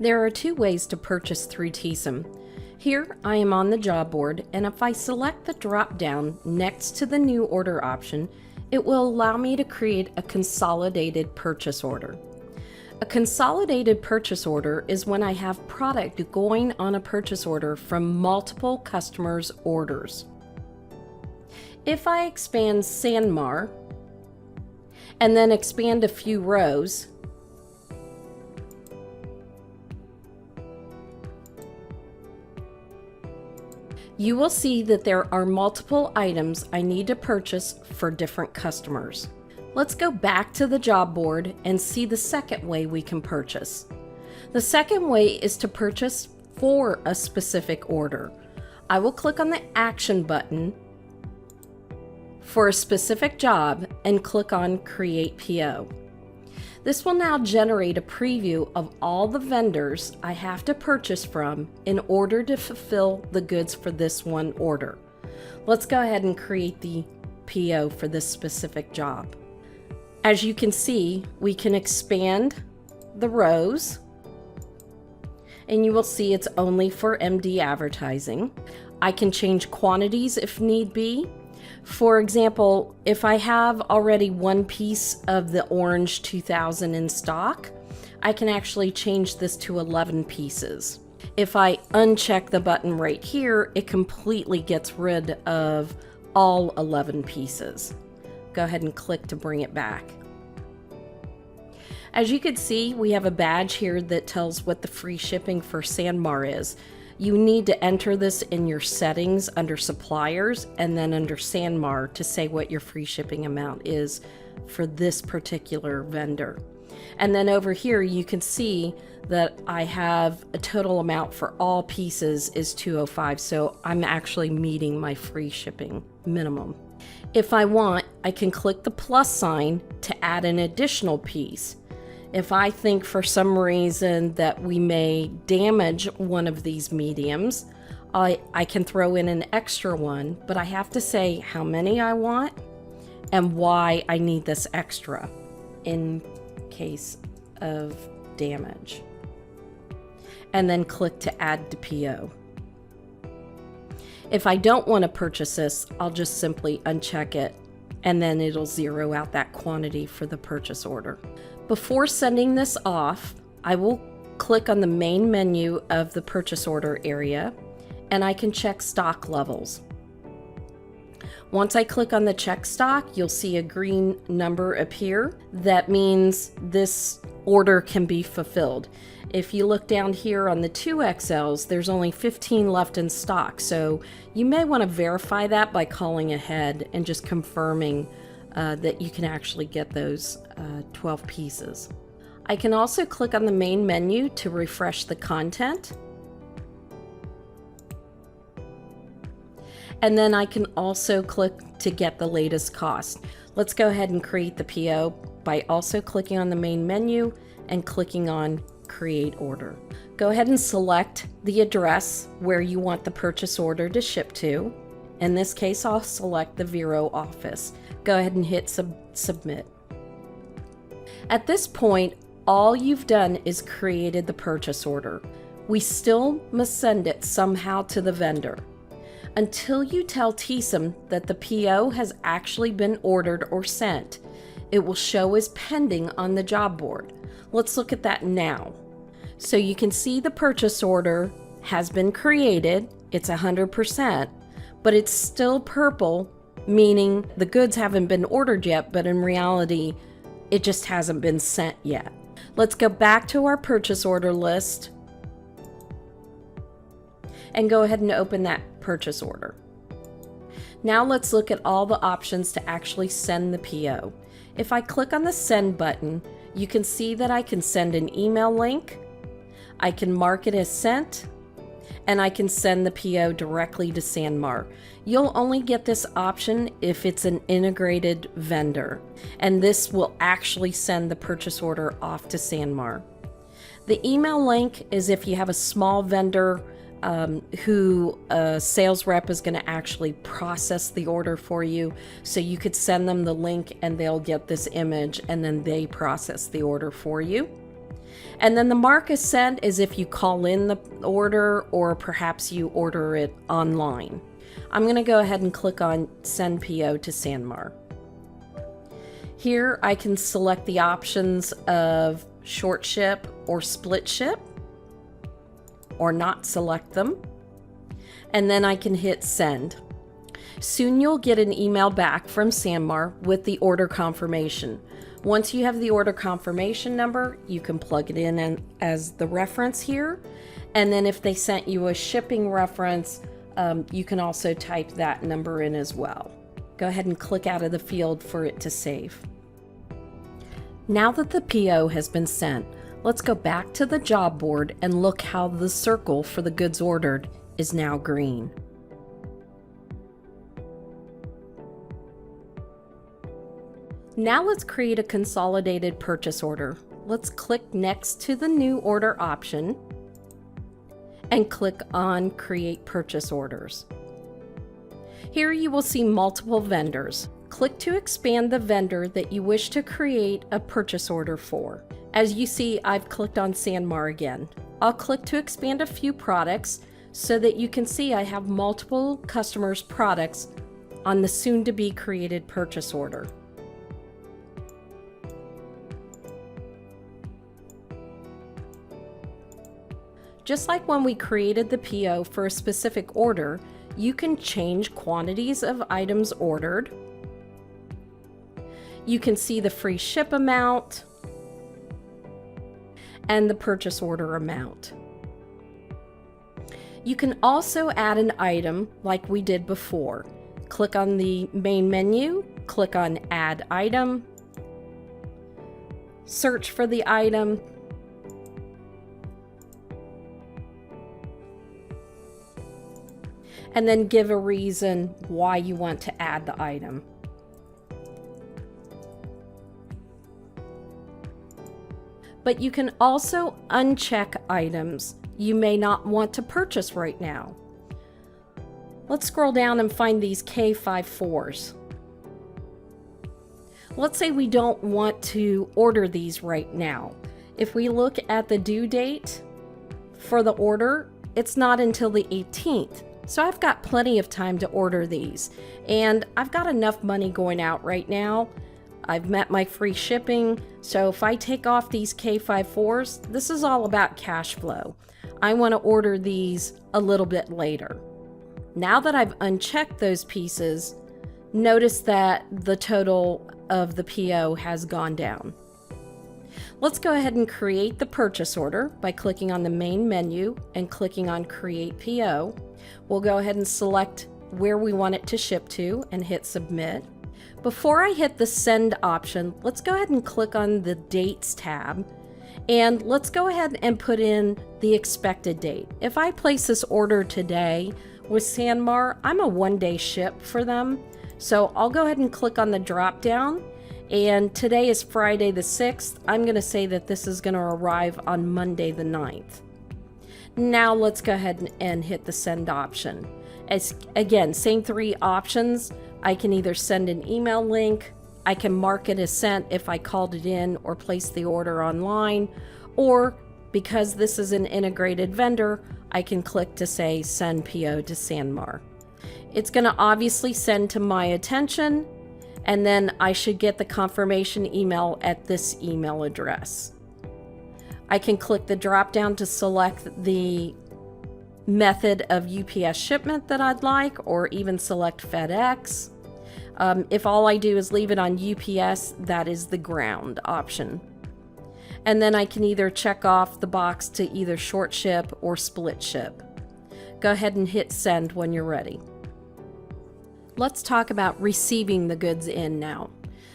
There are two ways to purchase through Teesom. Here I am on the job board, and if I select the drop down next to the new order option, it will allow me to create a consolidated purchase order. A consolidated purchase order is when I have product going on a purchase order from multiple customers' orders. If I expand Sanmar and then expand a few rows, you will see that there are multiple items I need to purchase for different customers. Let's go back to the job board and see the second way we can purchase. The second way is to purchase for a specific order. I will click on the action button for a specific job and click on Create PO. This will now generate a preview of all the vendors I have to purchase from in order to fulfill the goods for this one order. Let's go ahead and create the PO for this specific job. As you can see, we can expand the rows, and you will see it's only for MD advertising. I can change quantities if need be. For example, if I have already one piece of the orange 2000 in stock, I can actually change this to 11 pieces. If I uncheck the button right here, it completely gets rid of all 11 pieces. Go ahead and click to bring it back. As you can see, we have a badge here that tells what the free shipping for Sanmar is. You need to enter this in your settings under suppliers and then under Sanmar to say what your free shipping amount is for this particular vendor. And then over here you can see that I have a total amount for all pieces is $205, so I'm actually meeting my free shipping minimum. If I want, I can click the plus sign to add an additional piece. If I think for some reason that we may damage one of these mediums, I can throw in an extra one, but I have to say how many I want and why I need this extra in case of damage. And then click to add to PO. If I don't want to purchase this, I'll just simply uncheck it, and then it'll zero out that quantity for the purchase order. Before sending this off, I will click on the main menu of the purchase order area, and I can check stock levels. Once I click on the check stock, you'll see a green number appear. That means this order can be fulfilled. If you look down here on the 2XLs, there's only 15 left in stock, so you may want to verify that by calling ahead and just confirming that you can actually get those 12 pieces. I can also click on the main menu to refresh the content. And then I can also click to get the latest cost. Let's go ahead and create the PO by also clicking on the main menu and clicking on Create Order. Go ahead and select the address where you want the purchase order to ship to. In this case, I'll select the Vero office. Go ahead and hit Submit. At this point, all you've done is created the purchase order. We still must send it somehow to the vendor. Until you tell Teesom that the PO has actually been ordered or sent, it will show as pending on the job board. Let's look at that now. So you can see the purchase order has been created. It's 100%, but it's still purple, meaning the goods haven't been ordered yet, but in reality, it just hasn't been sent yet. Let's go back to our purchase order list and go ahead and open that purchase order. Now let's look at all the options to actually send the PO. If I click on the send button, you can see that I can send an email link, I can mark it as sent, and I can send the PO directly to Sanmar. You'll only get this option if it's an integrated vendor, and this will actually send the purchase order off to Sanmar. The email link is if you have a small vendor who a sales rep is going to actually process the order for you. So you could send them the link and they'll get this image and then they process the order for you. And then the mark as sent is if you call in the order or perhaps you order it online. I'm going to go ahead and click on Send PO to Sanmar. Here I can select the options of short ship or split ship, or not select them. And then I can hit Send. Soon you'll get an email back from Sanmar with the order confirmation. Once you have the order confirmation number, you can plug it in as the reference here. And then if they sent you a shipping reference, you can also type that number in as well. Go ahead and click out of the field for it to save. Now that the PO has been sent, let's go back to the job board and look how the circle for the goods ordered is now green. Now let's create a consolidated purchase order. Let's click next to the new order option and click on Create Purchase Orders. Here you will see multiple vendors. Click to expand the vendor that you wish to create a purchase order for. As you see, I've clicked on Sanmar again. I'll click to expand a few products so that you can see I have multiple customers' products on the soon-to-be created purchase order. Just like when we created the PO for a specific order, you can change quantities of items ordered. You can see the free ship amount and the purchase order amount. You can also add an item like we did before. Click on the main menu, click on Add Item, search for the item, and then give a reason why you want to add the item. But you can also uncheck items you may not want to purchase right now. Let's scroll down and find these K54s. Let's say we don't want to order these right now. If we look at the due date for the order, it's not until the 18th. So I've got plenty of time to order these, and I've got enough money going out right now. I've met my free shipping, so if I take off these K54s, this is all about cash flow. I want to order these a little bit later. Now that I've unchecked those pieces, notice that the total of the PO has gone down. Let's go ahead and create the purchase order by clicking on the main menu and clicking on Create PO. We'll go ahead and select where we want it to ship to and hit Submit. Before I hit the Send option, let's go ahead and click on the Dates tab, and let's go ahead and put in the expected date. If I place this order today with Sanmar, I'm a one-day ship for them, so I'll go ahead and click on the drop down, and today is Friday the 6th. I'm going to say that this is going to arrive on Monday the 9th. Now let's go ahead and hit the Send option. Again, same three options. I can either send an email link, I can mark it as sent if I called it in or placed the order online, or because this is an integrated vendor, I can click to say Send PO to Sanmar. It's going to obviously send to my attention, and then I should get the confirmation email at this email address. I can click the drop down to select the method of UPS shipment that I'd like, or even select FedEx. If all I do is leave it on UPS, that is the ground option. And then I can either check off the box to either short ship or split ship. Go ahead and hit Send when you're ready. Let's talk about receiving the goods in now.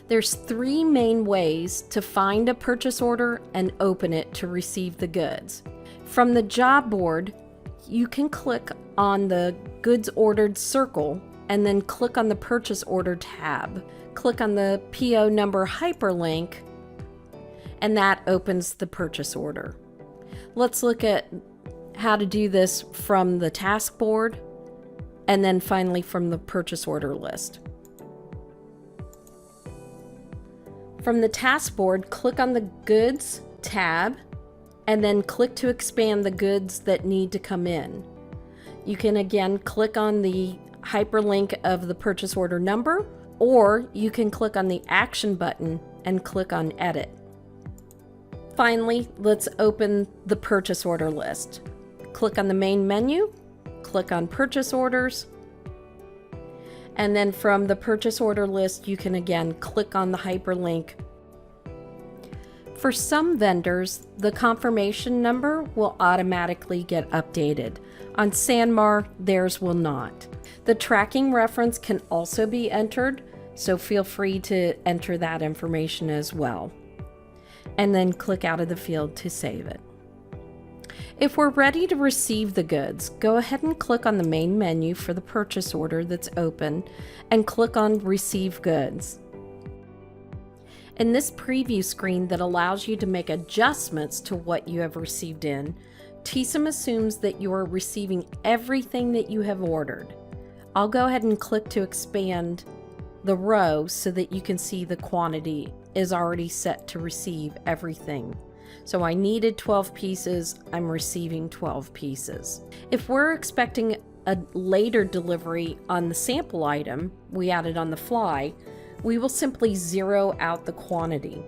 There's three main ways to find a purchase order and open it to receive the goods. From the job board, you can click on the goods ordered circle and then click on the purchase order tab. Click on the PO number hyperlink, and that opens the purchase order. Let's look at how to do this from the task board and then finally from the purchase order list. From the task board, click on the Goods tab and then click to expand the goods that need to come in. You can again click on the hyperlink of the purchase order number, or you can click on the action button and click on edit. Finally, let's open the purchase order list. Click on the main menu, click on purchase orders, and then from the purchase order list, you can again click on the hyperlink. For some vendors, the confirmation number will automatically get updated. On Sanmar, theirs will not. The tracking reference can also be entered, so feel free to enter that information as well. And then click out of the field to save it. If we're ready to receive the goods, go ahead and click on the main menu for the purchase order that's open and click on Receive Goods. In this preview screen that allows you to make adjustments to what you have received in, Teesom assumes that you are receiving everything that you have ordered. I'll go ahead and click to expand the row so that you can see the quantity is already set to receive everything. So I needed 12 pieces, I'm receiving 12 pieces. If we're expecting a later delivery on the sample item we added on the fly, we will simply zero out the quantity.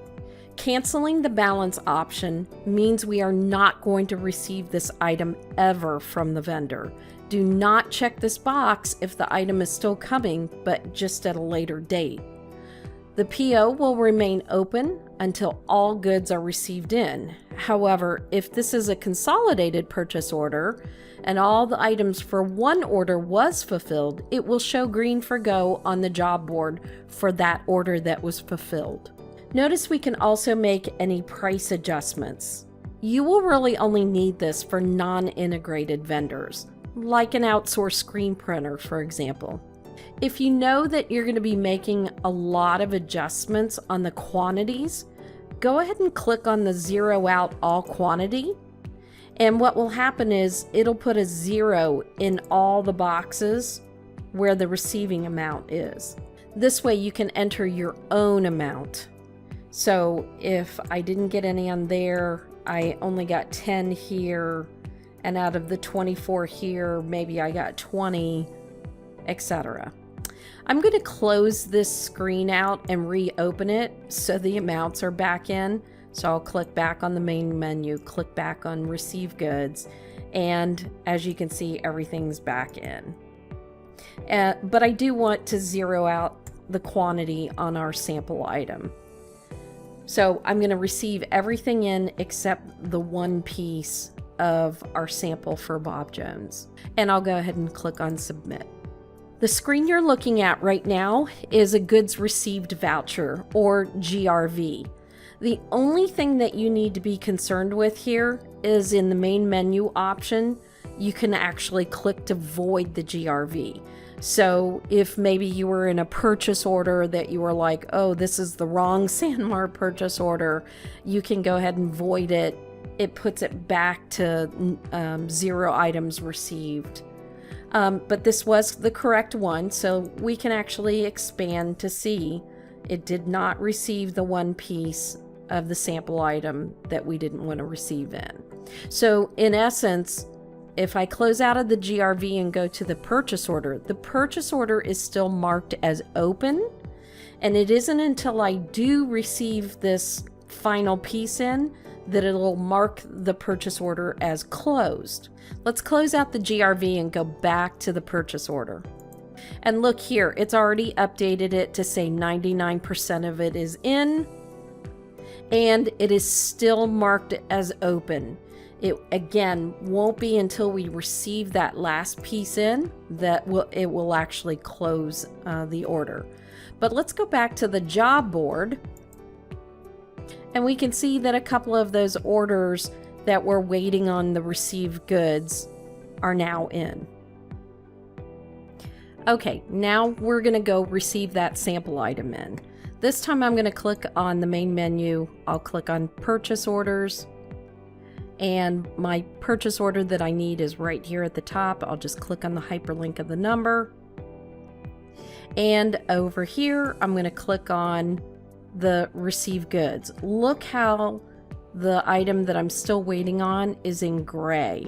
Canceling the balance option means we are not going to receive this item ever from the vendor. Do not check this box if the item is still coming, but just at a later date. The PO will remain open until all goods are received in. However, if this is a consolidated purchase order and all the items for one order was fulfilled, it will show green for go on the job board for that order that was fulfilled. Notice we can also make any price adjustments. You will really only need this for non-integrated vendors, like an outsourced screen printer, for example. If you know that you're going to be making a lot of adjustments on the quantities, go ahead and click on the zero out all quantity. And what will happen is it'll put a 0 in all the boxes where the receiving amount is. This way you can enter your own amount. So if I didn't get any on there, I only got 10 here, and out of the 24 here, maybe I got 20, etc. I'm going to close this screen out and reopen it so the amounts are back in. So I'll click back on the main menu, click back on Receive Goods, and as you can see, everything's back in. But I do want to zero out the quantity on our sample item. So I'm going to receive everything in except the one piece of our sample for Bob Jones. And I'll go ahead and click on Submit. The screen you're looking at right now is a Goods Received Voucher, or GRV. The only thing that you need to be concerned with here is in the main menu option, you can actually click to void the GRV. So if maybe you were in a purchase order that you were like, oh, this is the wrong Sanmar purchase order, you can go ahead and void it. It puts it back to 0 items received. But this was the correct one, so we can actually expand to see it did not receive the one piece of the sample item that we didn't want to receive in. So in essence, if I close out of the GRV and go to the purchase order is still marked as open, and it isn't until I do receive this final piece in that it'll mark the purchase order as closed. Let's close out the GRV and go back to the purchase order. And look here, it's already updated it to say 99% of it is in, and it is still marked as open. It again won't be until we receive that last piece in that it will actually close the order. But let's go back to the job board, and we can see that a couple of those orders that were waiting on the received goods are now in. Okay, now we're going to go receive that sample item in. This time I'm going to click on the main menu. I'll click on purchase orders, and my purchase order that I need is right here at the top. I'll just click on the hyperlink of the number, and over here I'm going to click on the receive goods. Look how the item that I'm still waiting on is in gray.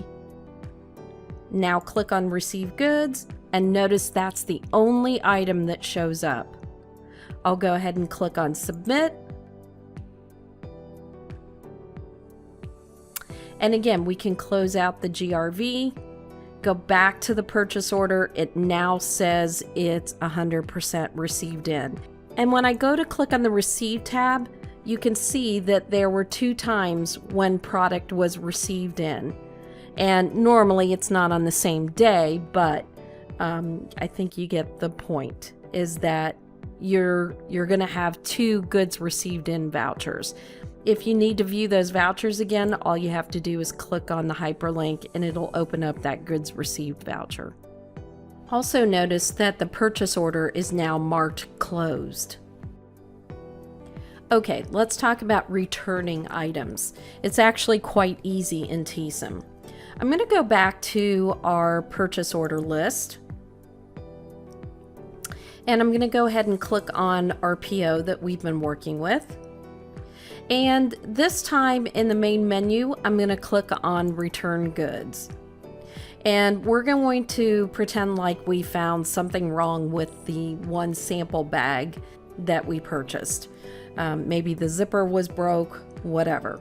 Now click on Receive Goods and notice that's the only item that shows up. I'll go ahead and click on Submit. And again, we can close out the GRV, go back to the purchase order. It now says it's 100% received in. And when I go to click on the Receive tab, you can see that there were 2 times when product was received in. And normally it's not on the same day, but I think you get the point, is that you're going to have 2 goods received in vouchers. If you need to view those vouchers again, all you have to do is click on the hyperlink and it'll open up that goods received voucher. Also notice that the purchase order is now marked closed. Okay, let's talk about returning items. It's actually quite easy in Teesom. I'm going to go back to our purchase order list. And I'm going to go ahead and click on our PO that we've been working with. And this time in the main menu, I'm going to click on Return Goods. And we're going to pretend like we found something wrong with the one sample bag that we purchased. Maybe the zipper was broke, whatever.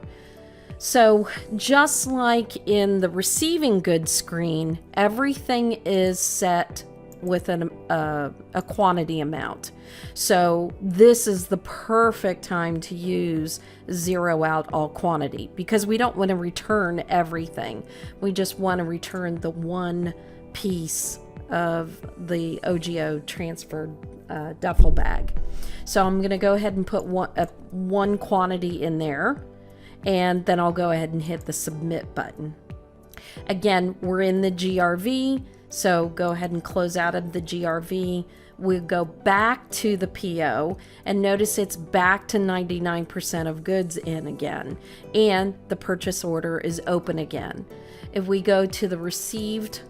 So just like in the receiving goods screen, everything is set with a quantity amount. So this is the perfect time to use zero out all quantity, because we don't want to return everything. We just want to return the one piece of the OGO transferred duffel bag. So I'm going to go ahead and put one quantity in there, and then I'll go ahead and hit the submit button. Again, we're in the GRV, so go ahead and close out of the GRV. We'll go back to the PO and notice it's back to 99% of goods in again, and the purchase order is open again. If we go to the received,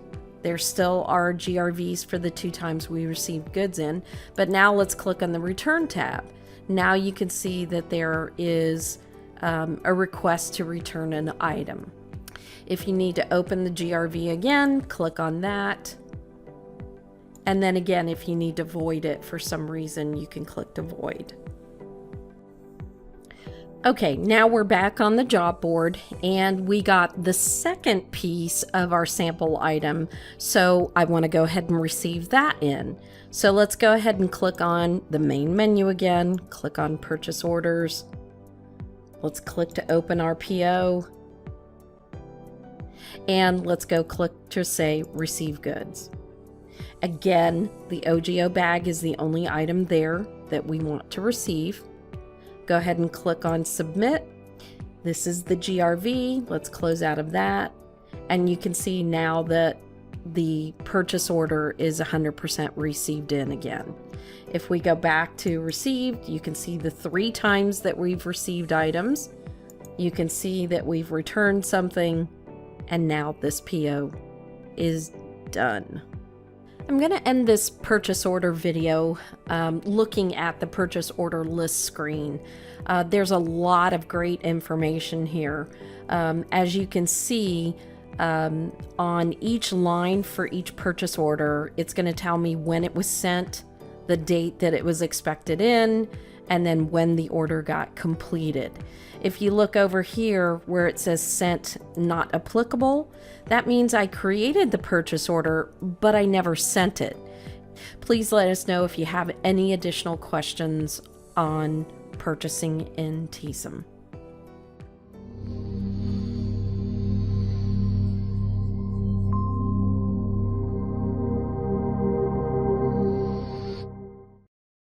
there still are GRVs for the 2 times we received goods in, but now let's click on the return tab. Now you can see that there is a request to return an item. If you need to open the GRV again, click on that. And then again, if you need to void it for some reason, you can click to void. Okay, now we're back on the job board and we got the second piece of our sample item. So I want to go ahead and receive that in. So let's go ahead and click on the main menu again, click on purchase orders. Let's click to open our PO. And let's go click to say receive goods. Again, the OGO bag is the only item there that we want to receive. Go ahead and click on submit. This is the GRV. Let's close out of that. And you can see now that the purchase order is 100% received in again. If we go back to received, you can see the 3 times that we've received items. You can see that we've returned something, and now this PO is done. I'm going to end this purchase order video looking at the purchase order list screen. There's a lot of great information here. As you can see, on each line for each purchase order, it's going to tell me when it was sent, the date that it was expected in, and then when the order got completed. If you look over here where it says sent not applicable, that means I created the purchase order, but I never sent it. Please let us know if you have any additional questions on purchasing in Teesom.